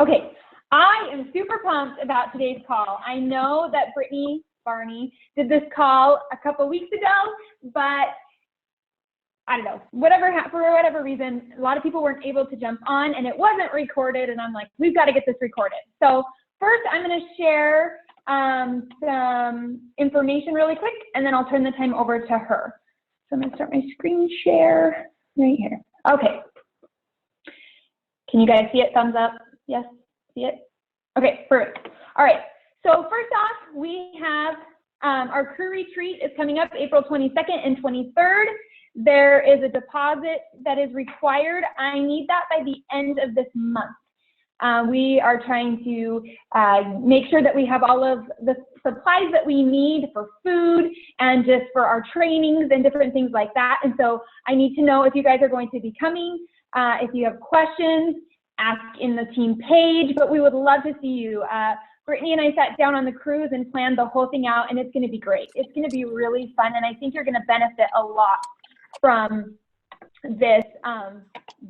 Okay, I am super pumped about today's call. I know that Brittany Barney did this call a couple weeks ago, but I don't know, for whatever reason, a lot of people weren't able to jump on and it wasn't recorded, and I'm like, we've got to get this recorded. So first I'm going to share some information really quick, and then I'll turn the time over to her. So I'm going to start my screen share right here. Okay. Can you guys see it? Thumbs up? Yes, see it? Okay, perfect. All right, so first off, we have our crew retreat is coming up April 22nd and 23rd. There is a deposit that is required. I need that by the end of this month. We are trying to make sure that we have all of the supplies that we need for food and just for our trainings and different things like that. And so I need to know if you guys are going to be coming. If you have questions, ask in the team page, but we would love to see you. Brittany and I sat down on the cruise and planned the whole thing out, and it's going to be great. It's going to be really fun, and I think you're going to benefit a lot from this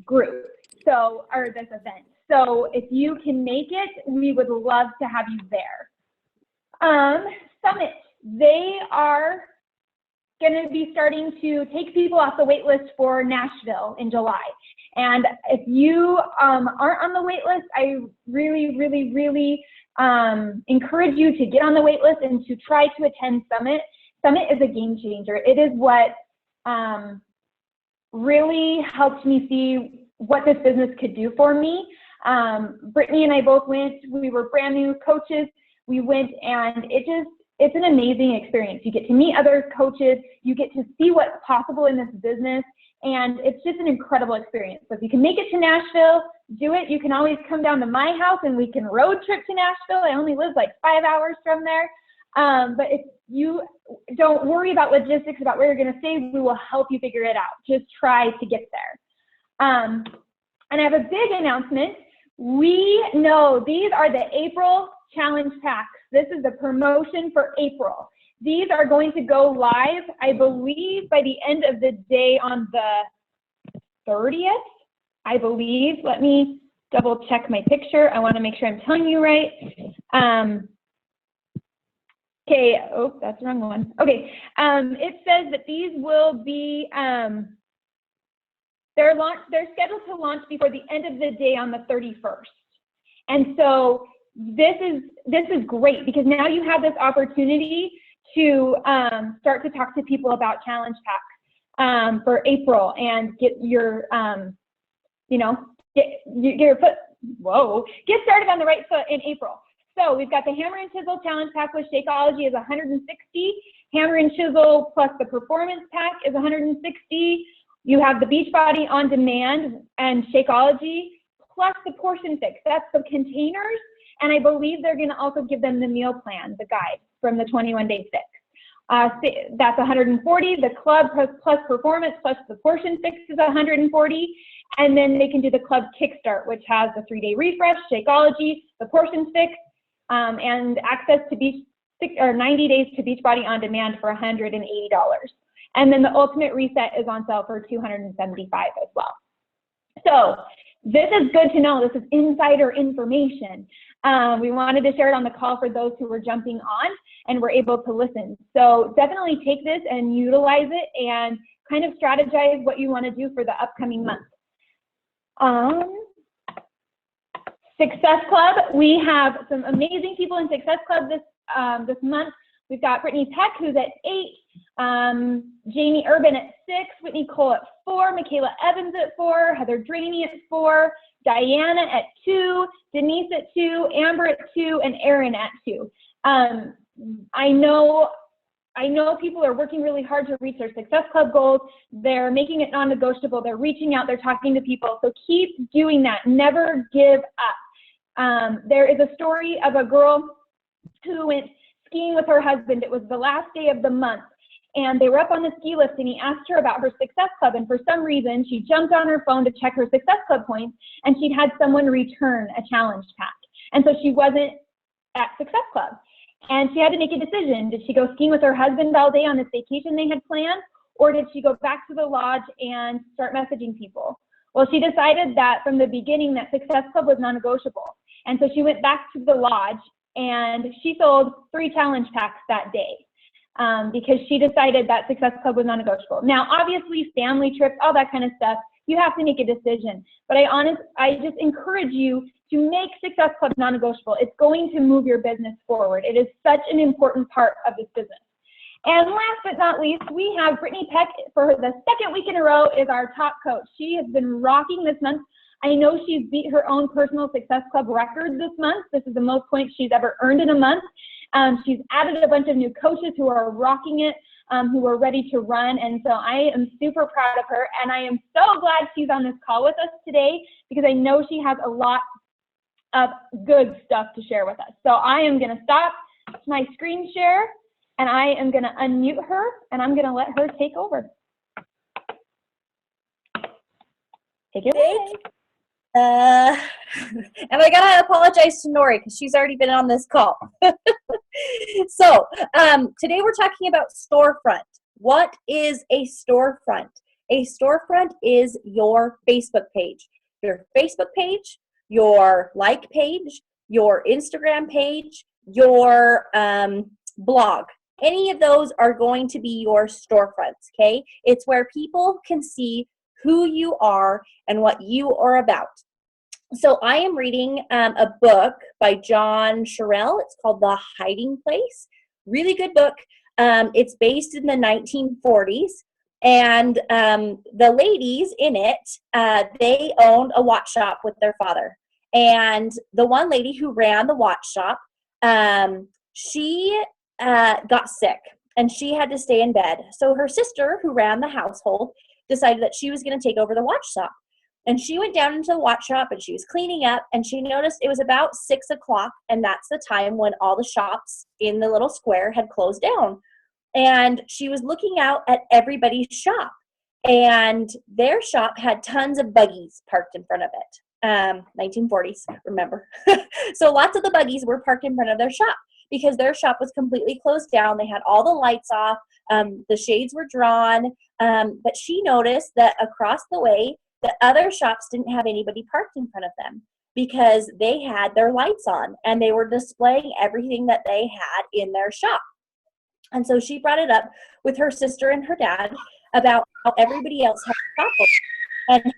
group, or this event. So if you can make it, we would love to have you there. Summit, they are going to be starting to take people off the wait list for Nashville in July. And if you aren't on the wait list, I really, really, really encourage you to get on the wait list and to try to attend Summit. Summit is a game changer. It is what really helped me see what this business could do for me. Brittany and I both went. We were brand new coaches. We went, and it's an amazing experience. You get to meet other coaches. You get to see what's possible in this business, and it's just an incredible experience. So if you can make it to Nashville, do it. You can always come down to my house and we can road trip to Nashville. I only live like 5 hours from there. But if you don't worry about logistics, about where you're going to stay, we will help you figure it out. Just try to get there. And I have a big announcement. We know these are the April challenge packs. This is the promotion for April. These are going to go live, I believe, by the end of the day on the 30th, I believe. Let me double check my picture. I want to make sure I'm telling you right. Okay, oh, that's the wrong one. Okay, it says that these will be, they're scheduled to launch before the end of the day on the 31st. And so this is great, because now you have this opportunity to start to talk to people about challenge packs for April and get your, get started on the right foot in April. So we've got the Hammer and Chisel Challenge Pack with Shakeology is $160. Hammer and Chisel plus the Performance Pack is $160. You have the Beachbody On Demand and Shakeology plus the Portion Fix. That's the containers, and I believe they're going to also give them the meal plan, the guide from the 21-day fix. That's $140. The Club plus Performance plus the Portion Fix is $140. And then they can do the Club Kickstart, which has the 3-day refresh, Shakeology, the Portion Fix, and access to 90 days to Beachbody On Demand for $180. And then the Ultimate Reset is on sale for $275 as well. So this is good to know. This is insider information. We wanted to share it on the call for those who were jumping on and were able to listen. So definitely take this and utilize it and kind of strategize what you want to do for the upcoming month. Success Club, we have some amazing people in Success Club this month. We've got Brittany Peck, who's at 8, Jamie Urban at 6, Whitney Cole at 4, Michaela Evans at 4, Heather Draney at 4, Diana at 2, Denise at 2, Amber at 2, and Erin at 2. I know people are working really hard to reach their Success Club goals. They're making it non-negotiable. They're reaching out. They're talking to people. So keep doing that. Never give up. There is a story of a girl who went skiing with her husband. It was the last day of the month, and they were up on the ski lift, and he asked her about her Success Club, and for some reason, she jumped on her phone to check her Success Club points, and she'd had someone return a challenge pack. And so she wasn't at Success Club, and she had to make a decision. Did she go skiing with her husband all day on this vacation they had planned, or did she go back to the lodge and start messaging people? Well, she decided that from the beginning that Success Club was non-negotiable. And so she went back to the lodge and she sold 3 challenge packs that day. Because she decided that Success Club was non-negotiable. Now, obviously, family trips, all that kind of stuff, you have to make a decision. But I just encourage you to make Success Club non-negotiable. It's going to move your business forward. It is such an important part of this business. And last but not least, we have Brittany Peck for the second week in a row is our top coach. She has been rocking this month. I know she's beat her own personal Success Club record this month. This is the most points she's ever earned in a month. She's added a bunch of new coaches who are rocking it, who are ready to run. And so I am super proud of her. And I am so glad she's on this call with us today because I know she has a lot of good stuff to share with us. So I am going to stop my screen share and I am going to unmute her and I'm going to let her take over. Take it away. And I gotta apologize to Nori because she's already been on this call. So today we're talking about storefront. What is a storefront? A storefront is your Facebook page. Your Facebook page, your like page, your Instagram page, your blog. Any of those are going to be your storefronts, okay? It's where people can see who you are and what you are about. So I am reading a book by John Sherrill. It's called The Hiding Place. Really good book. It's based in the 1940s. And the ladies in it, they owned a watch shop with their father. And the one lady who ran the watch shop, she got sick and she had to stay in bed. So her sister, who ran the household, decided that she was going to take over the watch shop. And she went down into the watch shop and she was cleaning up and she noticed it was about 6 o'clock and that's the time when all the shops in the little square had closed down. And she was looking out at everybody's shop and their shop had tons of buggies parked in front of it. 1940s, remember. So lots of the buggies were parked in front of their shop because their shop was completely closed down. They had all the lights off. The shades were drawn. But she noticed that across the way, the other shops didn't have anybody parked in front of them because they had their lights on and they were displaying everything that they had in their shop. And so she brought it up with her sister and her dad about how everybody else had a shop open. And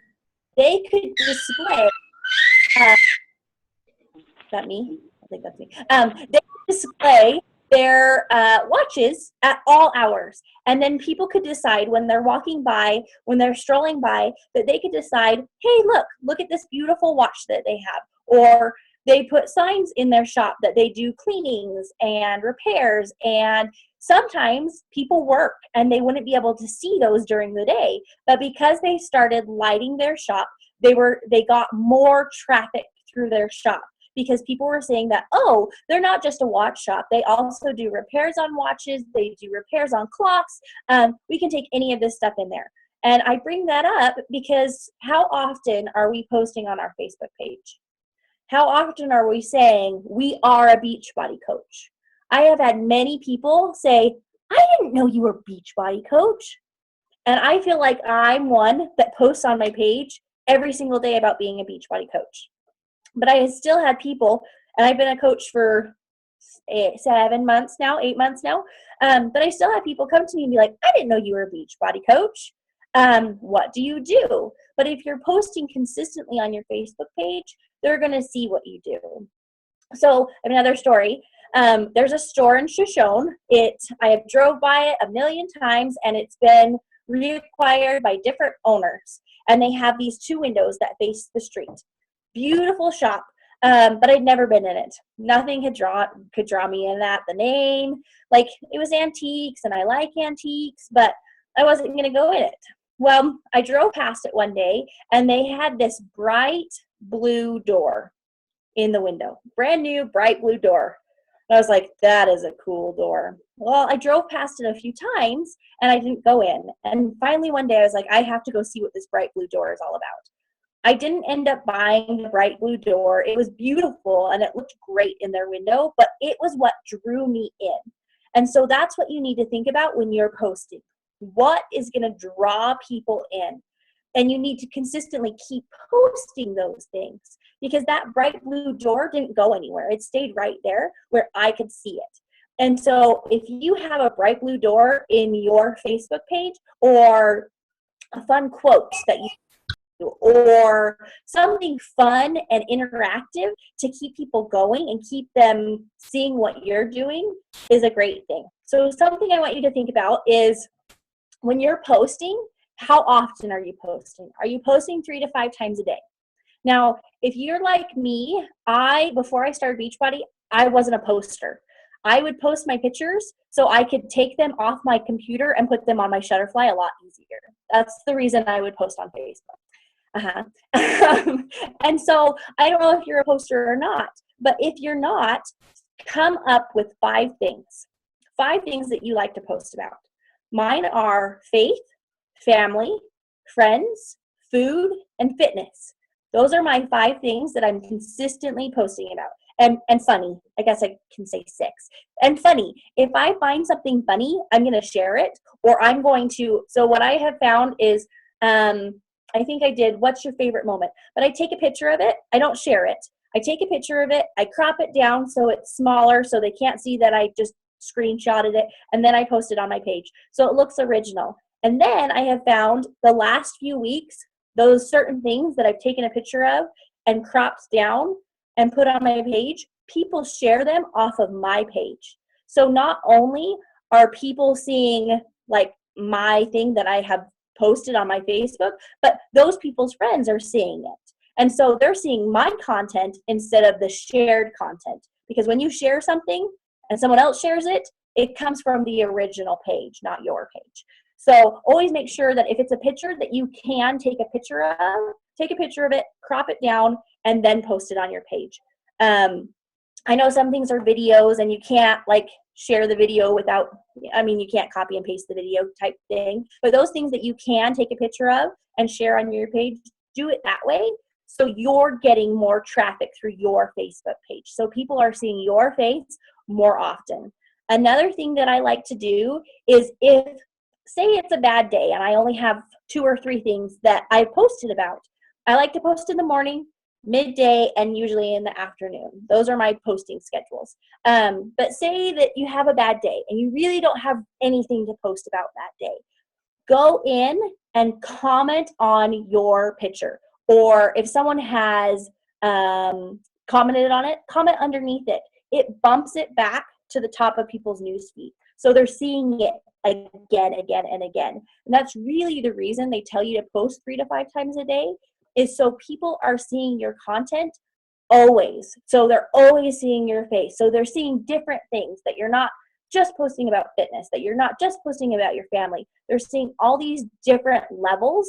they could display, is that me? I think that's me. They could display their watches at all hours. And then people could decide when they're walking by, when they're strolling by, that they could decide, hey, look at this beautiful watch that they have. Or they put signs in their shop that they do cleanings and repairs. And sometimes people work and they wouldn't be able to see those during the day. But because they started lighting their shop, they got more traffic through their shop. Because people were saying that, oh, they're not just a watch shop. They also do repairs on watches. They do repairs on clocks. We can take any of this stuff in there. And I bring that up because how often are we posting on our Facebook page? How often are we saying we are a Beachbody coach? I have had many people say, I didn't know you were a Beachbody coach. And I feel like I'm one that posts on my page every single day about being a Beachbody coach. But I still had people, and I've been a coach for 8 months now, but I still have people come to me and be like, I didn't know you were a Beachbody coach. What do you do? But if you're posting consistently on your Facebook page, they're going to see what you do. So another story, there's a store in Shoshone. I have drove by it a million times, and it's been reacquired by different owners. And they have these 2 windows that face the street. Beautiful shop, but I'd never been in it. Nothing could draw me in that. The name, like it was antiques, and I like antiques, but I wasn't going to go in it. Well, I drove past it one day, and they had this bright blue door in the window. Brand new, bright blue door. And I was like, that is a cool door. Well, I drove past it a few times, and I didn't go in. And finally one day I was like, I have to go see what this bright blue door is all about. I didn't end up buying the bright blue door. It was beautiful and it looked great in their window, but it was what drew me in. And so that's what you need to think about when you're posting. What is going to draw people in? And you need to consistently keep posting those things because that bright blue door didn't go anywhere. It stayed right there where I could see it. And so if you have a bright blue door in your Facebook page, or a fun quote that you do, or something fun and interactive to keep people going and keep them seeing what you're doing, is a great thing. So something I want you to think about is, when you're posting, how often are you posting? Are you posting 3 to 5 times a day? Now, if you're like me, before I started Beachbody, I wasn't a poster. I would post my pictures so I could take them off my computer and put them on my Shutterfly a lot easier. That's the reason I would post on Facebook. And so I don't know if you're a poster or not, but if you're not, come up with 5 things. 5 things that you like to post about. Mine are faith, family, friends, food, and fitness. Those are my 5 things that I'm consistently posting about. And funny, I guess I can say 6. And funny, if I find something funny, I'm going to share it, or I'm going to, so what I have found is, I think I did, what's your favorite moment? But I take a picture of it. I don't share it. I take a picture of it. I crop it down so it's smaller so they can't see that I just screenshotted it. And then I post it on my page so it looks original. And then I have found the last few weeks, those certain things that I've taken a picture of and cropped down and put on my page, people share them off of my page. So not only are people seeing like my thing that I have posted on my Facebook, but those people's friends are seeing it. And so they're seeing my content instead of the shared content. Because when you share something and someone else shares it, it comes from the original page, not your page. So always make sure that if it's a picture that you can take a picture of it, crop it down, and then post it on your page. I know some things are videos and you can't like share the video without, you can't copy and paste the video type thing, but those things that you can take a picture of and share on your page, do it that way. So you're getting more traffic through your Facebook page. So people are seeing your face more often. Another thing that I like to do is, if say it's a bad day and I only have 2 or 3 things that I posted about, I like to post in the morning, midday, and usually in the afternoon. Those are my posting schedules. But say that you have a bad day and you really don't have anything to post about that day. Go in and comment on your picture. Or if someone has commented on it, comment underneath it. It bumps it back to the top of people's newsfeed. So they're seeing it again, and again. And that's really the reason they tell you to post 3 to 5 times a day, is so people are seeing your content always. So they're always seeing your face. So they're seeing different things, that you're not just posting about fitness, that you're not just posting about your family. They're seeing all these different levels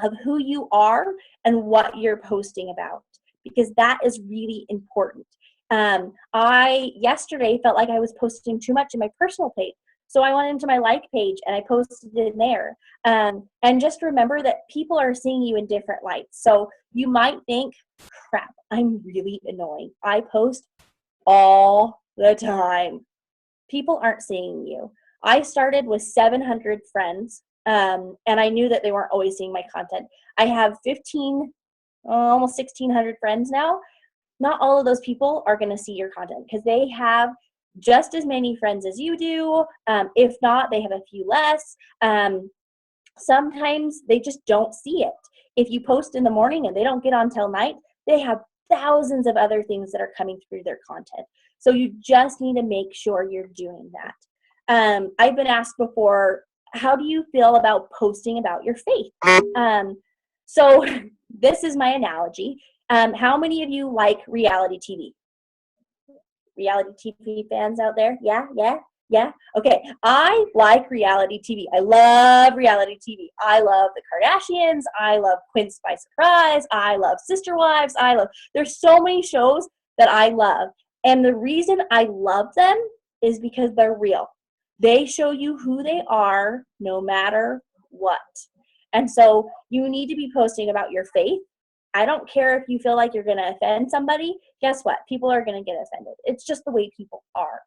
of who you are and what you're posting about, because that is really important. I yesterday felt like I was posting too much in my personal page. So I went into my like page and I posted it in there. And just remember that people are seeing you in different lights. So you might think, crap, I'm really annoying. I post all the time. People aren't seeing you. I started with 700 friends, and I knew that they weren't always seeing my content. I have almost 1,600 friends now. Not all of those people are going to see your content because they have just as many friends as you do. If not, they have a few less. Sometimes they just don't see it. If you post in the morning and they don't get on till night, they have thousands of other things that are coming through their content. So you just need to make sure you're doing that. I've been asked before, how do you feel about posting about your faith? So this is my analogy. How many of you like reality TV? Reality TV fans out there? Yeah. Okay. I like reality TV. I love reality TV. I love the Kardashians. I love Quince by Surprise. I love Sister Wives. There's so many shows that I love. And the reason I love them is because they're real. They show you who they are no matter what. And so you need to be posting about your faith. I don't care if you feel like you're going to offend somebody. Guess what? People are going to get offended. It's just the way people are.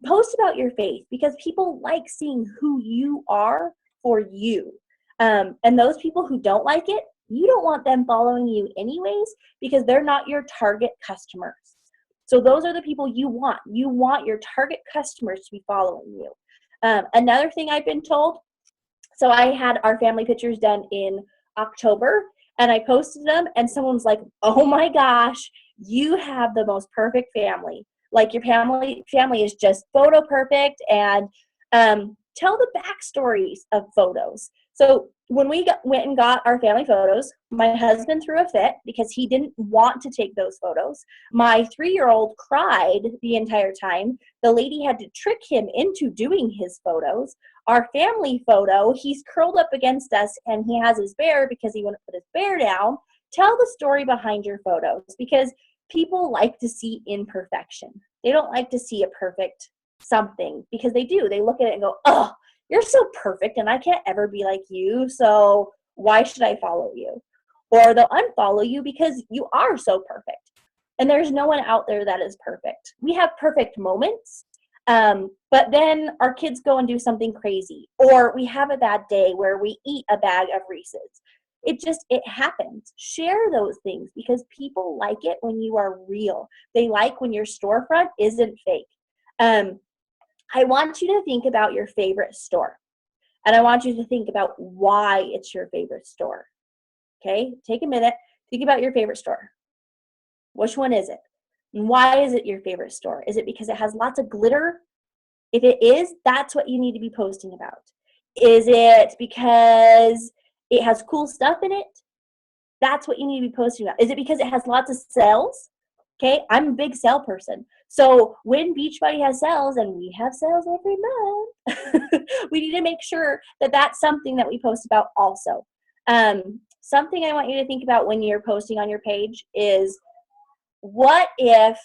Post about your faith because people like seeing who you are for you. And those people who don't like it, you don't want them following you anyways because they're not your target customers. So those are the people you want. You want your target customers to be following you. Another thing I've been told, so I had our family pictures done in October and I posted them and someone's like, oh my gosh, you have the most perfect family. Like your family is just photo perfect. And tell the backstories of photos. So when we went and got our family photos, my husband threw a fit because he didn't want to take those photos. My 3-year-old cried the entire time. The lady had to trick him into doing his photos. Our family photo, he's curled up against us and he has his bear because he wouldn't put his bear down. Tell the story behind your photos because people like to see imperfection. They don't like to see a perfect something because they do. They look at it and go, oh, you're so perfect and I can't ever be like you, so why should I follow you? Or they'll unfollow you because you are so perfect. And there's no one out there that is perfect. We have perfect moments, but then our kids go and do something crazy. Or we have a bad day where we eat a bag of Reese's. It happens. Share those things because people like it when you are real. They like when your storefront isn't fake. I want you to think about your favorite store. And I want you to think about why it's your favorite store. Okay? Take a minute. Think about your favorite store. Which one is it? And why is it your favorite store? Is it because it has lots of glitter? If it is, that's what you need to be posting about. Is it because it has cool stuff in it? That's what you need to be posting about. Is it because it has lots of sales? Okay, I'm a big sale person. So when Beachbody has sales, and we have sales every month, we need to make sure that that's something that we post about also. Something I want you to think about when you're posting on your page is, what if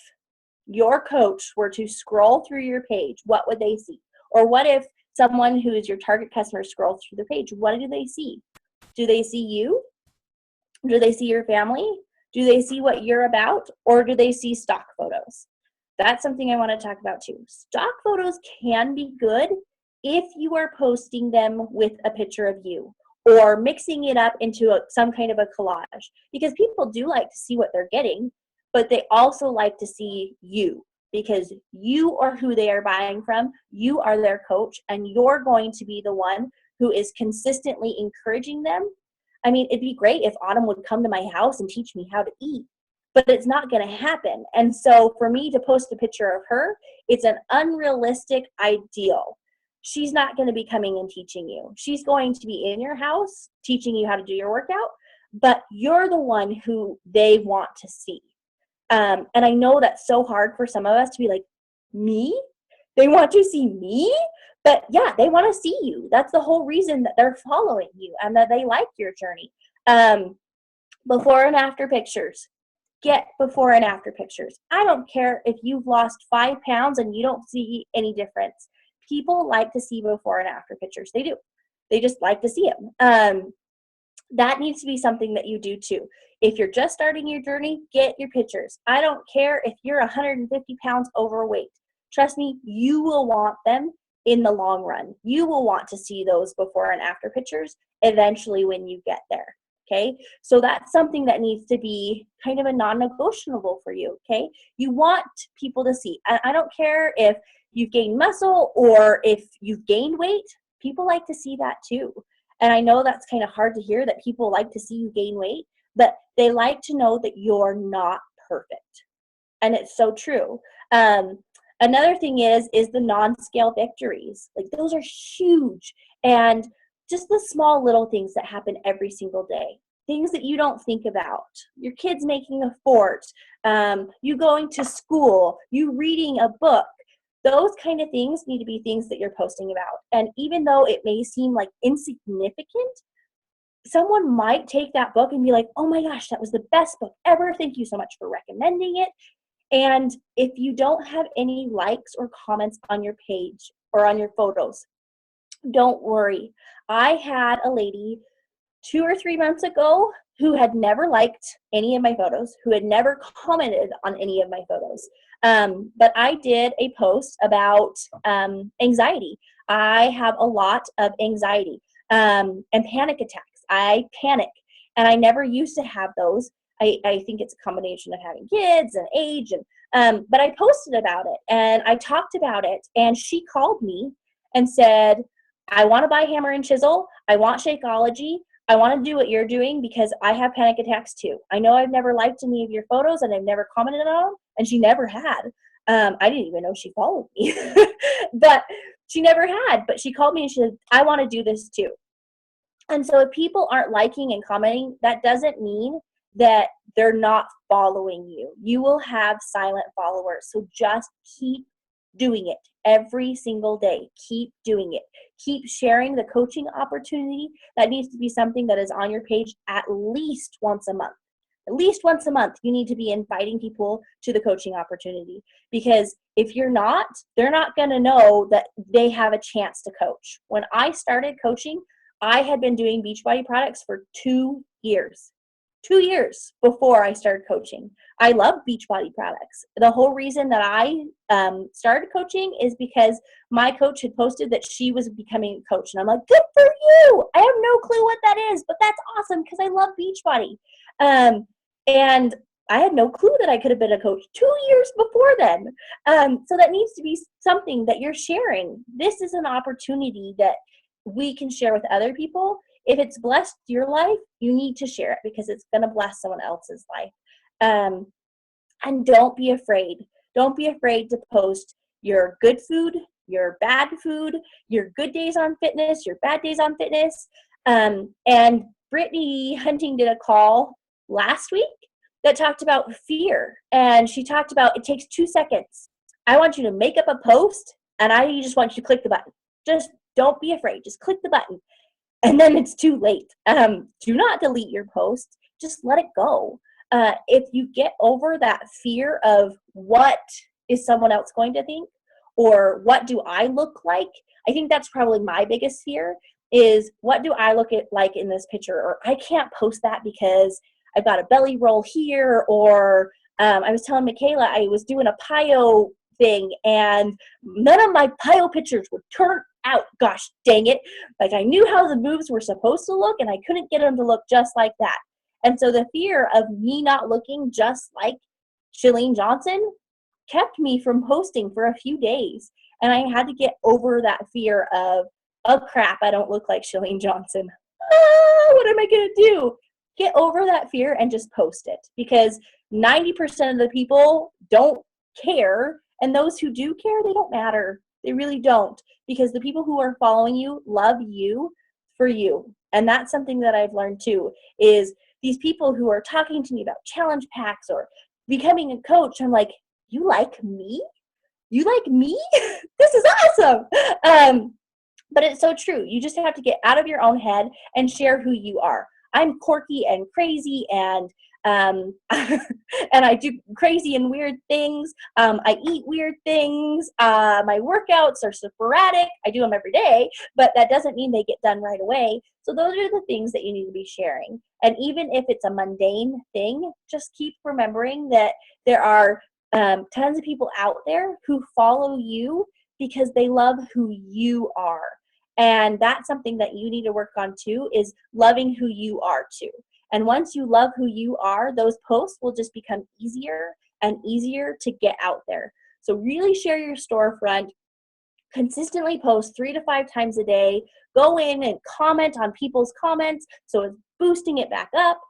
your coach were to scroll through your page? What would they see? Or what if someone who is your target customer scrolls through the page? What do they see? Do they see you? Do they see your family? Do they see what you're about, or do they see stock photos? That's something I want to talk about too. Stock photos can be good if you are posting them with a picture of you or mixing it up into some kind of a collage, because people do like to see what they're getting, but they also like to see you because you are who they are buying from. You are their coach, and you're going to be the one who is consistently encouraging them. I mean, it'd be great if Autumn would come to my house and teach me how to eat, but it's not going to happen. And so for me to post a picture of her, it's an unrealistic ideal. She's not going to be coming and teaching you. She's going to be in your house teaching you how to do your workout, but you're the one who they want to see. And I know that's so hard for some of us to be like, me? They want to see me? But yeah, they want to see you. That's the whole reason that they're following you and that they like your journey. Before and after pictures. Get before and after pictures. I don't care if you've lost 5 pounds and you don't see any difference. People like to see before and after pictures. They do. They just like to see them. That needs to be something that you do too. If you're just starting your journey, get your pictures. I don't care if you're 150 pounds overweight. Trust me, you will want them in the long run. You will want to see those before and after pictures eventually when you get there. Okay, so that's something that needs to be kind of a non-negotiable for you. Okay, you want people to see. I don't care if you've gained muscle or if you've gained weight. People like to see that too. And I know that's kind of hard to hear, that people like to see you gain weight, but they like to know that you're not perfect. And it's so true. Another thing is the non-scale victories. Like, those are huge. And just the small little things that happen every single day. Things that you don't think about. Your kids making a fort, you going to school, you reading a book. Those kind of things need to be things that you're posting about. And even though it may seem like insignificant, someone might take that book and be like, oh my gosh, that was the best book ever. Thank you so much for recommending it. And if you don't have any likes or comments on your page or on your photos, don't worry. I had a lady 2 or 3 months ago who had never liked any of my photos, who had never commented on any of my photos. But I did a post about anxiety. I have a lot of anxiety and panic attacks. I panic. And I never used to have those. I think it's a combination of having kids and age, and but I posted about it and I talked about it, and she called me and said, I want to buy Hammer and Chisel. I want Shakeology. I want to do what you're doing because I have panic attacks too. I know I've never liked any of your photos and I've never commented on them, and she never had. I didn't even know she followed me, but she never had. But she called me and she said, I want to do this too. And so if people aren't liking and commenting, that doesn't mean that they're not following you. You will have silent followers. So just keep doing it every single day. Keep doing it. Keep sharing the coaching opportunity. That needs to be something that is on your page at least once a month. At least once a month, you need to be inviting people to the coaching opportunity, because if you're not, they're not going to know that they have a chance to coach. When I started coaching, I had been doing Beachbody products for 2 years. 2 years before I started coaching. I love Beachbody products. The whole reason that I started coaching is because my coach had posted that she was becoming a coach. And I'm like, good for you. I have no clue what that is, but that's awesome because I love Beachbody. And I had no clue that I could have been a coach 2 years before then. So that needs to be something that you're sharing. This is an opportunity that we can share with other people. If it's blessed your life, you need to share it because it's going to bless someone else's life. And don't be afraid. Don't be afraid to post your good food, your bad food, your good days on fitness, your bad days on fitness. And Brittany Hunting did a call last week that talked about fear. And she talked about it takes 2 seconds. I want you to make up a post, and I just want you to click the button. Just don't be afraid. Just click the button. And then it's too late. Do not delete your post. Just let it go. If you get over that fear of what is someone else going to think, or what do I look like, I think that's probably my biggest fear is, what do I look like in this picture? Or I can't post that because I've got a belly roll here. Or I was telling Michaela I was doing a PIO thing and none of my PIO pictures would turn out. Gosh dang it. Like, I knew how the moves were supposed to look and I couldn't get them to look just like that. And so the fear of me not looking just like Chalene Johnson kept me from posting for a few days. And I had to get over that fear of, oh crap, I don't look like Chalene Johnson. What am I going to do? Get over that fear and just post it, because 90% of the people don't care. And those who do care, they don't matter. They really don't, because the people who are following you love you for you. And that's something that I've learned too, is these people who are talking to me about challenge packs or becoming a coach, I'm like, you like me? You like me? This is awesome. But it's so true. You just have to get out of your own head and share who you are. I'm quirky and crazy and and I do crazy and weird things. I eat weird things. My workouts are sporadic. I do them every day, but that doesn't mean they get done right away. So those are the things that you need to be sharing. And even if it's a mundane thing, just keep remembering that there are tons of people out there who follow you because they love who you are. And that's something that you need to work on too, is loving who you are too. And once you love who you are, those posts will just become easier and easier to get out there. So really share your storefront. Consistently post 3 to 5 times a day. Go in and comment on people's comments, so it's boosting it back up.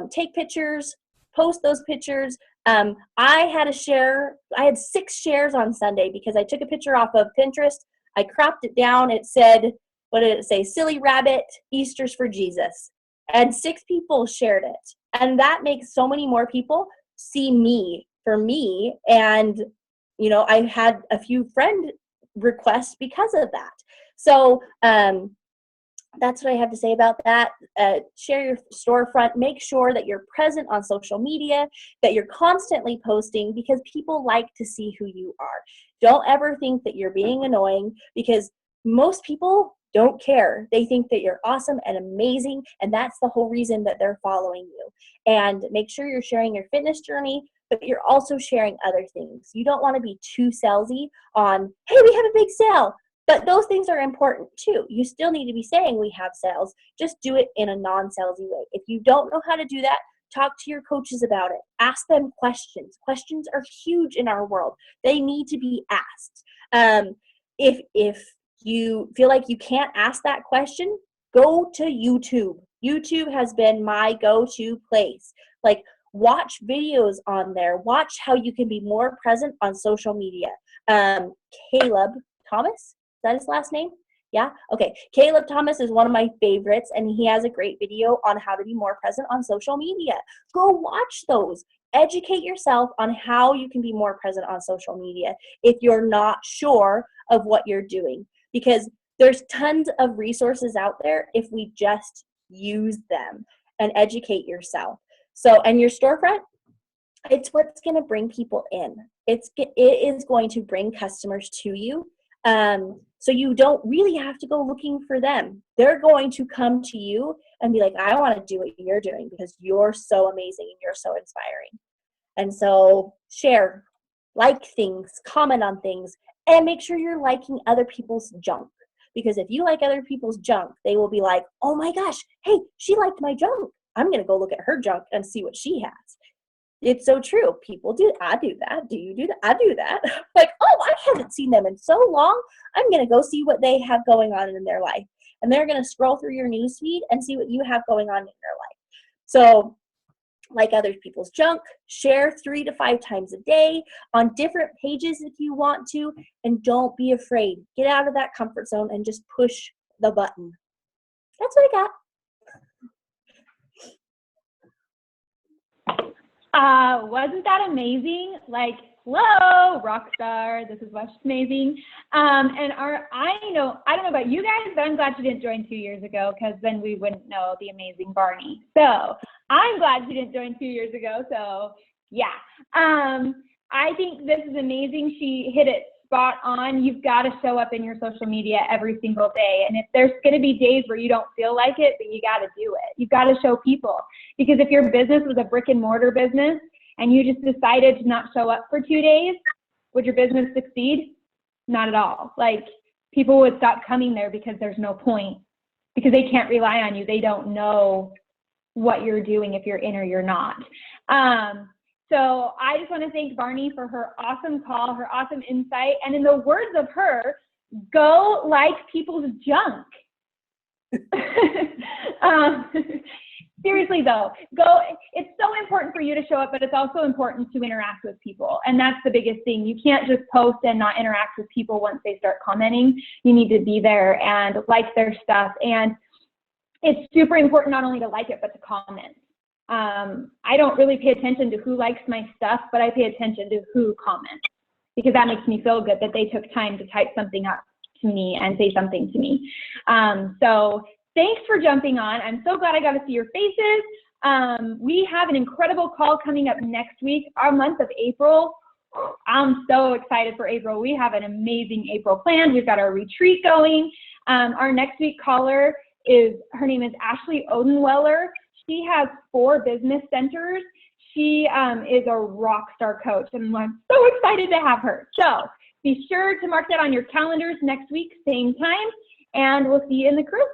Take pictures, post those pictures. I had 6 shares on Sunday because I took a picture off of Pinterest. I cropped it down. It said, what did it say? Silly rabbit, Easter's for Jesus. And 6 people shared it. And that makes so many more people see me for me. And, you know, I had a few friend requests because of that. So that's what I have to say about that. Share your storefront. Make sure that you're present on social media, that you're constantly posting, because people like to see who you are. Don't ever think that you're being annoying, because most people don't care. They think that you're awesome and amazing, and that's the whole reason that they're following you. And make sure you're sharing your fitness journey, but you're also sharing other things. You don't want to be too salesy on, hey, we have a big sale. But those things are important too. You still need to be saying we have sales. Just do it in a non-salesy way. If you don't know how to do that, talk to your coaches about it. Ask them questions. Questions are huge in our world. They need to be asked. If you feel like you can't ask that question, go to YouTube. YouTube has been my go-to place. Like, watch videos on there. Watch how you can be more present on social media. Caleb Thomas, is that his last name? Yeah? Okay. Caleb Thomas is one of my favorites, and he has a great video on how to be more present on social media. Go watch those. Educate yourself on how you can be more present on social media if you're not sure of what you're doing, because there's tons of resources out there if we just use them, and educate yourself. So, and your storefront, it's what's going to bring people in. It is going to bring customers to you. So you don't really have to go looking for them. They're going to come to you and be like, I want to do what you're doing because you're so amazing and you're so inspiring. And so share, like things, comment on things, and make sure you're liking other people's junk. Because if you like other people's junk, they will be like, oh my gosh, hey, she liked my junk. I'm going to go look at her junk and see what she has. It's so true. People do. I do that. Do you do that? I do that. Like, oh, I haven't seen them in so long. I'm going to go see what they have going on in their life. And they're going to scroll through your newsfeed and see what you have going on in your life. So, like other people's junk, share 3 to 5 times a day on different pages if you want to, and don't be afraid. Get out of that comfort zone and just push the button. That's what I got. Wasn't that amazing? Like, hello, rock star. This is what's amazing. And I don't know about you guys, but I'm glad you didn't join 2 years ago, because then we wouldn't know the amazing Barney. So I'm glad you didn't join 2 years ago. So yeah, I think this is amazing. She hit it spot on. You've got to show up in your social media every single day. And if there's going to be days where you don't feel like it, then you got to do it. You've got to show people. Because if your business was a brick and mortar business and you just decided to not show up for 2 days, would your business succeed? Not at all. Like, people would stop coming there because there's no point, because they can't rely on you. They don't know what you're doing, if you're in or you're not. So I just want to thank Barney for her awesome call, her awesome insight. And in the words of her, go like people's junk. Seriously though, go. It's so important for you to show up, but it's also important to interact with people. And that's the biggest thing. You can't just post and not interact with people once they start commenting. You need to be there and like their stuff. And it's super important not only to like it, but to comment. I don't really pay attention to who likes my stuff, but I pay attention to who comments, because that makes me feel good that they took time to type something up to me and say something to me. So thanks for jumping on. I'm so glad I got to see your faces. We have an incredible call coming up next week, our month of April. I'm so excited for April. We have an amazing April planned. We've got our retreat going. Our next week caller her name is Ashley Odenweller. She has 4 business centers. She is a rock star coach, and I'm so excited to have her. So be sure to mark that on your calendars next week, same time, and we'll see you in the crew.